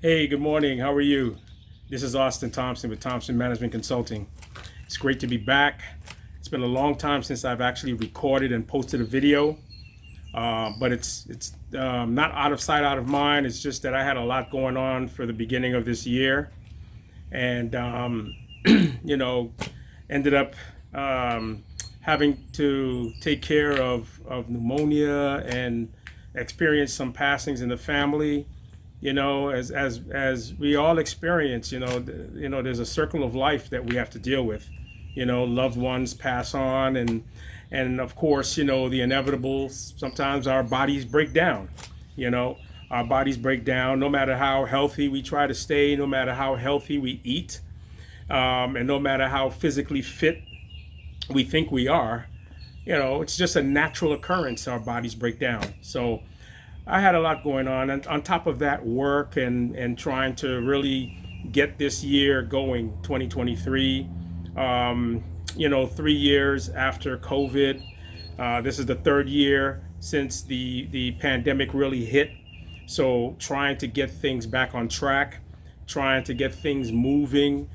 Hey, good morning. How are you? This is Austin Thompson with Thompson Management Consulting. It's great to be back. It's been a long time since I've actually recorded and posted a video, but it's not out of sight, out of mind. It's just that I had a lot going on for the beginning of this year, and you know, ended up having to take care of pneumonia and experience some passings in the family. As we all experience, there's a circle of life that we have to deal with. Loved ones pass on, and of course, the inevitable. Sometimes our bodies break down. you know our bodies break down, no matter how healthy we try to stay, no matter how healthy we eat, and no matter how physically fit we think we are. It's just a natural occurrence. Our bodies break down. So I had a lot going on, and on top of that, work and trying to really get this year going, 2023. 3 years after COVID. This is the third year since the pandemic really hit. So trying to get things back on track, trying to get things moving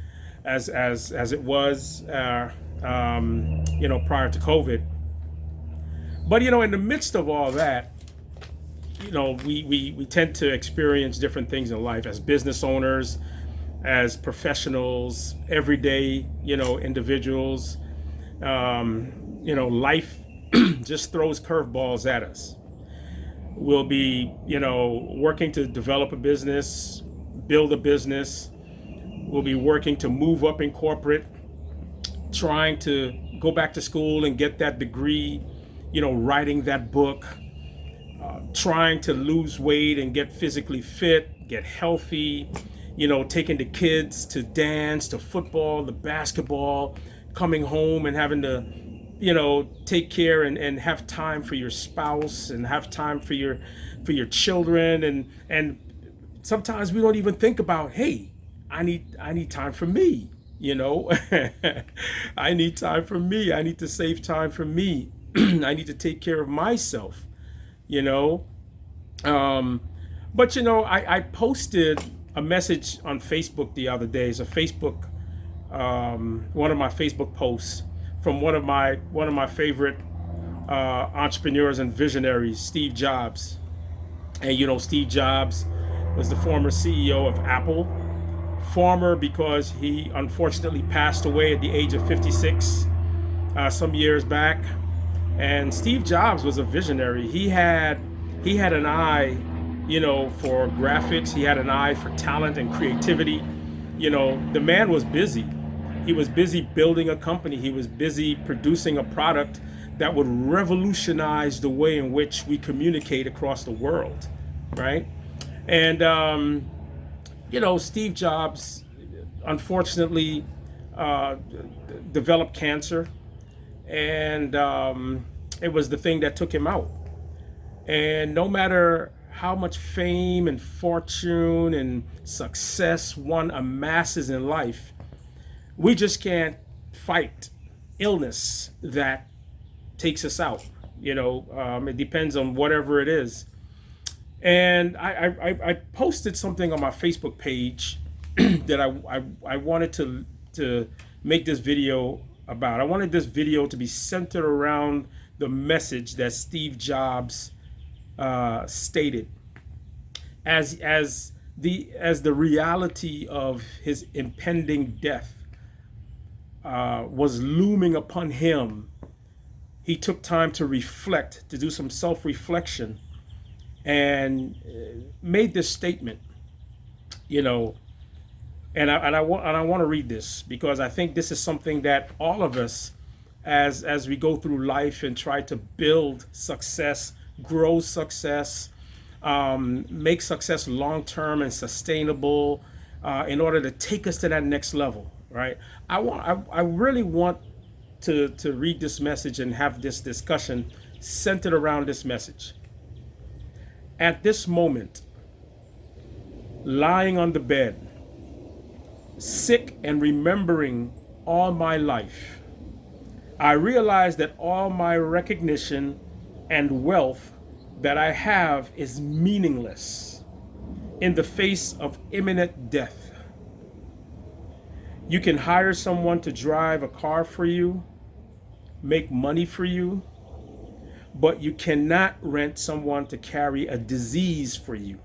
as it was, prior to COVID. But in the midst of all that, we tend to experience different things in life as business owners, as professionals, everyday, individuals. Life just throws curveballs at us. We'll be, working to develop a business, build a business. We'll be working to move up in corporate, trying to go back to school and get that degree, writing that book, trying to lose weight and get physically fit, get healthy, taking the kids to dance, to football, the basketball, coming home and having to, take care and have time for your spouse and have time for your children. And sometimes we don't even think about, hey, I need time for me, I need time for me. I need to save time for me. I need to take care of myself, you know. But I posted a message on Facebook the other day. It's a Facebook, one of my Facebook posts from one of my favorite entrepreneurs and visionaries, Steve Jobs. And Steve Jobs was the former CEO of Apple. Former because he unfortunately passed away at the age of 56 some years back. And Steve Jobs was a visionary. He had an eye, for graphics. He had an eye for talent and creativity. The man was busy. He was busy building a company. He was busy producing a product that would revolutionize the way in which we communicate across the world, right? And Steve Jobs unfortunately developed cancer, and it was the thing that took him out. And no matter how much fame and fortune and success one amasses in life, we just can't fight illness that takes us out. It depends on whatever it is. And I posted something on my Facebook page that I wanted to make this video about. I wanted this video to be centered around the message that Steve Jobs stated as the reality of his impending death was looming upon him. He took time to reflect, to do some self-reflection, and made this statement. And I want to read this because I think this is something that all of us, as we go through life and try to build success, grow success, make success long term and sustainable, in order to take us to that next level, right? I really want to read this message and have this discussion centered around this message. At this moment, lying on the bed, sick and remembering all my life, I realize that all my recognition and wealth that I have is meaningless. in the face of imminent death. You can hire someone to drive a car for you, make money for you, but you cannot rent someone to carry a disease for you.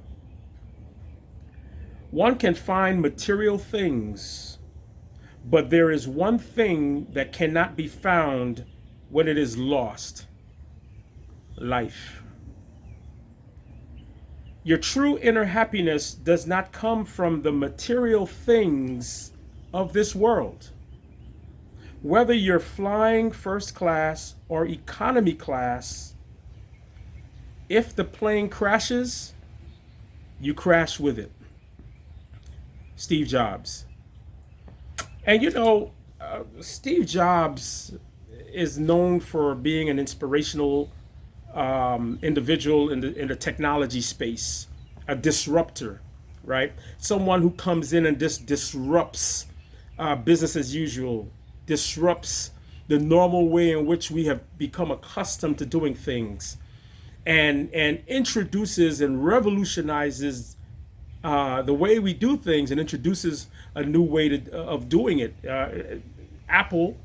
One can find material things, but there is one thing that cannot be found when it is lost: life. Your true inner happiness does not come from the material things of this world. Whether you're flying first class or economy class, if the plane crashes, you crash with it. Steve Jobs. And Steve Jobs is known for being an inspirational individual in the technology space, a disruptor, right? Someone who comes in and just disrupts business as usual, disrupts the normal way in which we have become accustomed to doing things, and introduces and revolutionizes the way we do things, and introduces a new way of doing it. Apple,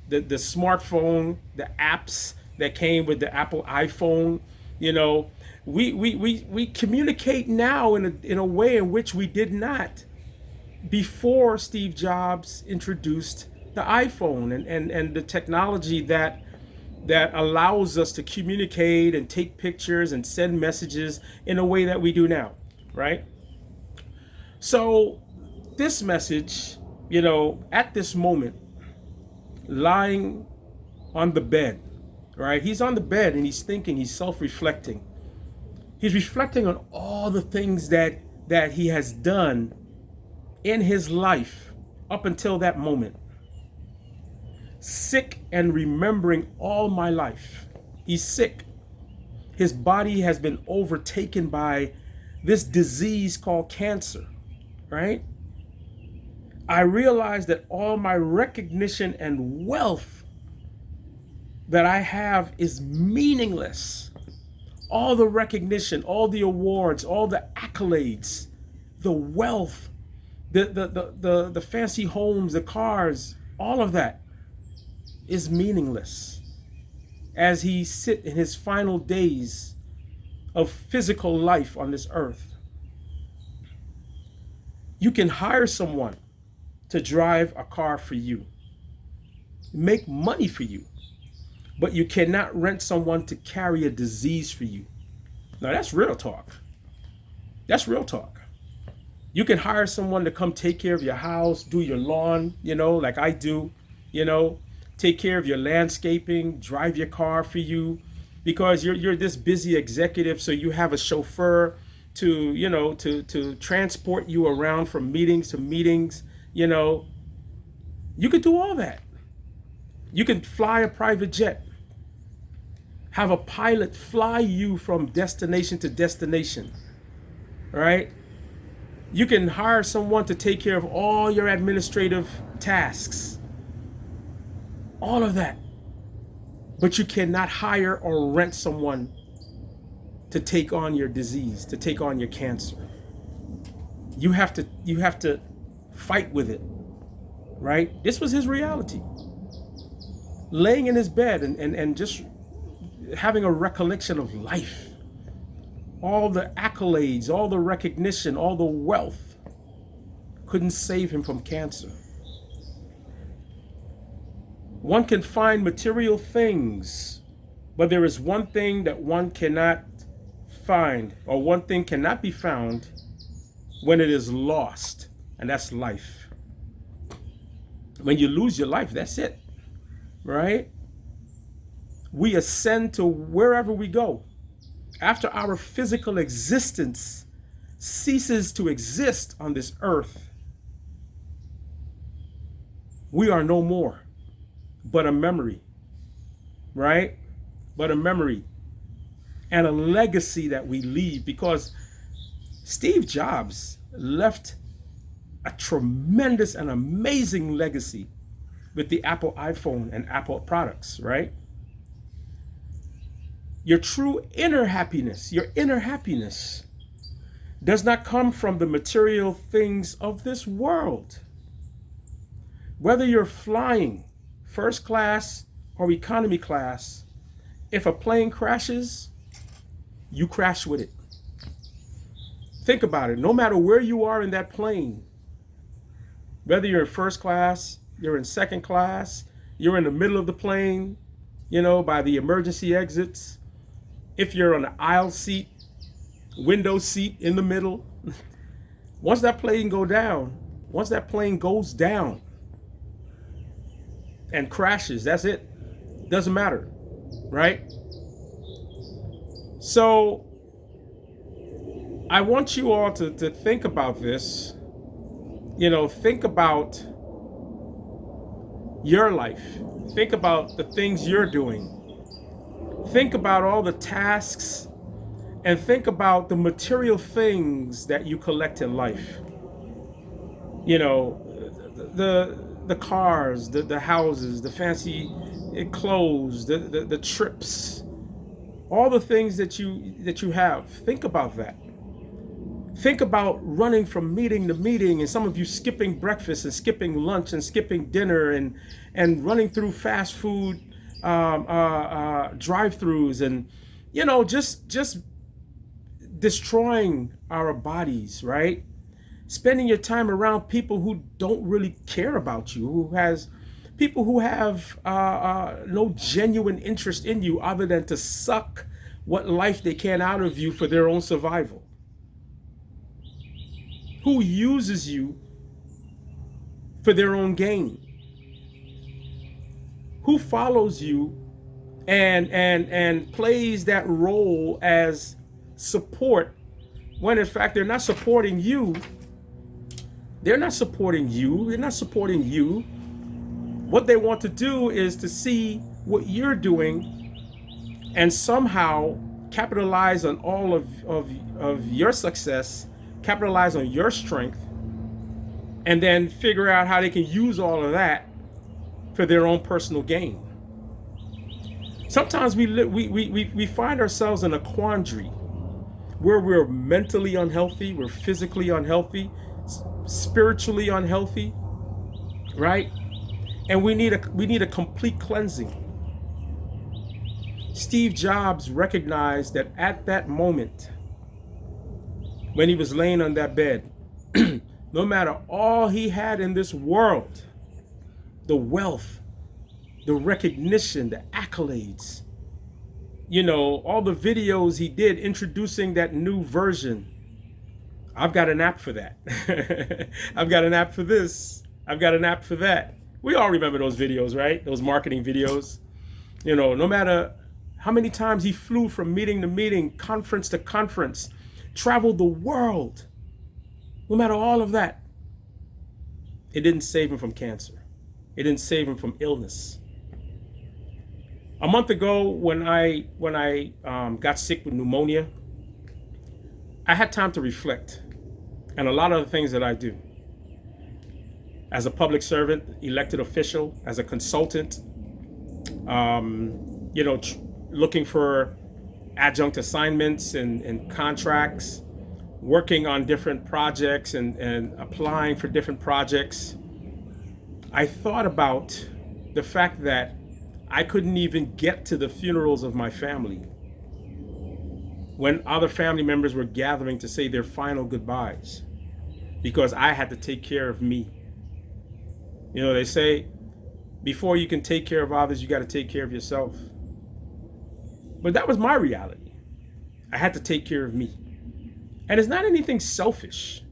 the smartphone, the apps that came with the Apple iPhone, we communicate now in a way in which we did not before Steve Jobs introduced the iPhone and the technology that allows us to communicate and take pictures and send messages in a way that we do now, right? So this message, at this moment, lying on the bed, right? He's on the bed and he's thinking, he's self-reflecting. He's reflecting on all the things that he has done in his life up until that moment. Sick and remembering all my life. He's sick. His body has been overtaken by this disease called cancer, right? I realized that all my recognition and wealth that I have is meaningless. All the recognition, all the awards, all the accolades, the wealth, the fancy homes, the cars, all of that is meaningless as he sit in his final days of physical life on this earth. You can hire someone to drive a car for you, make money for you, but you cannot rent someone to carry a disease for you. Now that's real talk. That's real talk. You can hire someone to come take care of your house, do your lawn, like I do, take care of your landscaping, drive your car for you, because you're this busy executive, so you have a chauffeur to transport you around from meetings to meetings. You could do all that. You can fly a private jet, have a pilot fly you from destination to destination, right? You can hire someone to take care of all your administrative tasks, all of that. But you cannot hire or rent someone to take on your disease, to take on your cancer. You have to fight with it, right? This was his reality. Laying in his bed and just having a recollection of life. All the accolades, all the recognition, all the wealth couldn't save him from cancer. One can find material things, but there is one thing that one cannot find, or one thing cannot be found when it is lost, and that's life. When you lose your life, that's it, right? We ascend to wherever we go. After our physical existence ceases to exist on this earth, we are no more but a memory, right? But a memory and a legacy that we leave, because Steve Jobs left a tremendous and amazing legacy with the Apple iPhone and Apple products, right? Your true inner happiness, does not come from the material things of this world. Whether you're flying first class or economy class, if a plane crashes, you crash with it. Think about it. No matter where you are in that plane, whether you're in first class, you're in second class, you're in the middle of the plane, by the emergency exits, if you're on the aisle seat, window seat in the middle, once that plane goes down and crashes, that's it. Doesn't matter, right? So I want you all to think about this. Think about your life. Think about the things you're doing. Think about all the tasks, and think about the material things that you collect in life. The cars, the houses, the fancy clothes, the trips, all the things that you have. Think about that. Think about running from meeting to meeting, and some of you skipping breakfast and skipping lunch and skipping dinner and running through fast food drive-throughs, and just destroying our bodies, right? Spending your time around people who don't really care about you, people who have no genuine interest in you other than to suck what life they can out of you for their own survival. Who uses you for their own gain? Who follows you and plays that role as support when in fact they're not supporting you? They're not supporting you. They're not supporting you. What they want to do is to see what you're doing and somehow capitalize on all of your success, capitalize on your strength, and then figure out how they can use all of that for their own personal gain. Sometimes we find ourselves in a quandary where we're mentally unhealthy, we're physically unhealthy, spiritually unhealthy, right? And we need a complete cleansing. Steve Jobs recognized that at that moment, when he was laying on that bed, no matter all he had in this world, the wealth, the recognition, the accolades, all the videos he did introducing that new version. I've got an app for that. I've got an app for this. I've got an app for that. We all remember those videos, right? Those marketing videos. No matter how many times he flew from meeting to meeting, conference to conference, traveled the world, no matter all of that, it didn't save him from cancer. It didn't save him from illness. A month ago, when I got sick with pneumonia, I had time to reflect on a lot of the things that I do. As a public servant, elected official, as a consultant, looking for adjunct assignments and contracts, working on different projects and applying for different projects. I thought about the fact that I couldn't even get to the funerals of my family when other family members were gathering to say their final goodbyes because I had to take care of me. They say before you can take care of others, you got to take care of yourself. But that was my reality. I had to take care of me. And it's not anything selfish.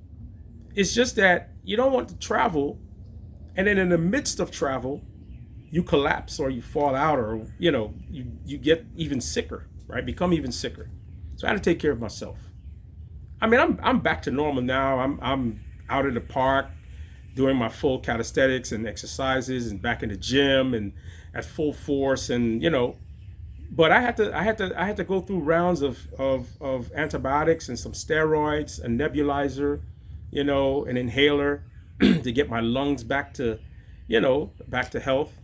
It's just that you don't want to travel, and then in the midst of travel, you collapse or you fall out, or you get even sicker, right? Become even sicker. So I had to take care of myself. I mean, I'm back to normal now. I'm out at the park doing my full calisthenics and exercises, and back in the gym and at full force, and but I had to go through rounds of antibiotics and some steroids, a nebulizer, an inhaler to get my lungs back to health.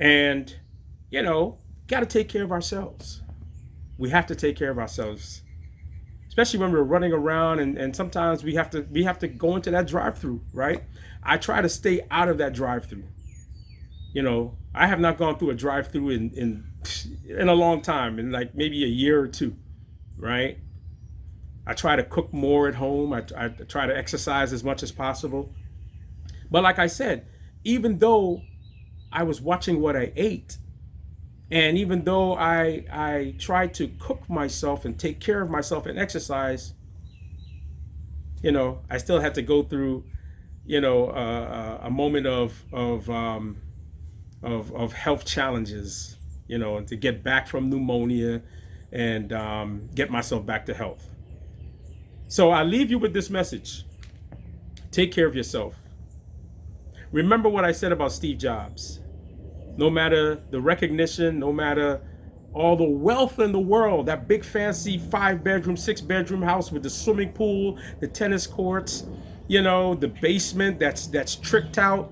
And, got to take care of ourselves. We have to take care of ourselves, especially when we're running around, and sometimes we have to go into that drive-through, right? I try to stay out of that drive-through. You know, I have not gone through a drive-through in a long time, in like maybe a year or two, right? I try to cook more at home. I try to exercise as much as possible. But like I said, even though I was watching what I ate, and even though I tried to cook myself and take care of myself and exercise, you know, I still had to go through, you know, a moment of health challenges, you know, to get back from pneumonia and get myself back to health. So I leave you with this message. Take care of yourself. Remember what I said about Steve Jobs. No matter the recognition, no matter all the wealth in the world, that big fancy 5-bedroom, 6-bedroom house with the swimming pool, the tennis courts, you know, the basement that's tricked out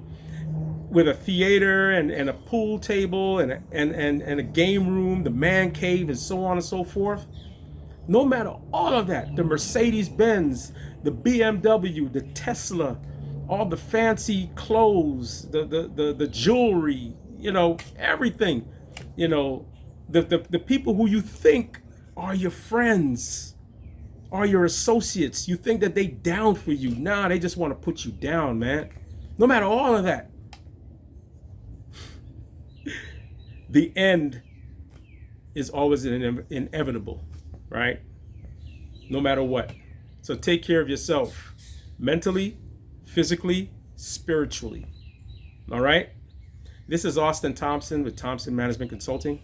with a theater and a pool table and a game room, the man cave, and so on and so forth. No matter all of that, the Mercedes-Benz, the BMW, the Tesla, all the fancy clothes, the jewelry, you know, everything, you know, the people who you think are your friends, are your associates, you think that they down for you. Nah, they just want to put you down, man. No matter all of that, the end is always inevitable, right? No matter what. So take care of yourself mentally, physically, spiritually. All right? This is Austin Thompson with Thompson Management Consulting.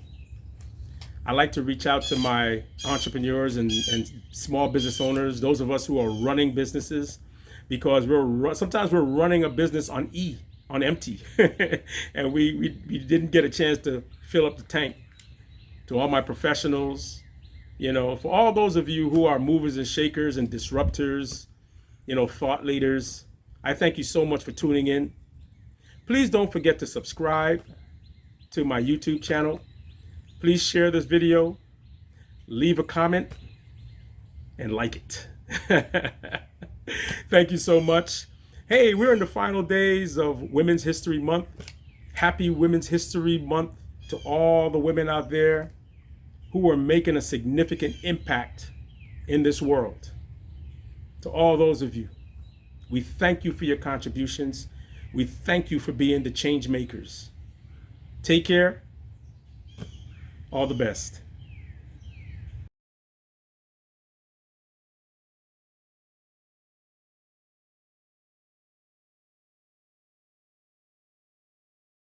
I like to reach out to my entrepreneurs and small business owners, those of us who are running businesses, because sometimes we're running a business on empty, and we didn't get a chance to fill up the tank. To all my professionals, you know, for all those of you who are movers and shakers and disruptors, you know, thought leaders, I thank you so much for tuning in. Please don't forget to subscribe to my YouTube channel. Please share this video, leave a comment, and like it. Thank you so much. Hey, we're in the final days of Women's History Month. Happy Women's History Month to all the women out there who are making a significant impact in this world. To all those of you, we thank you for your contributions. We thank you for being the change makers. Take care. All the best.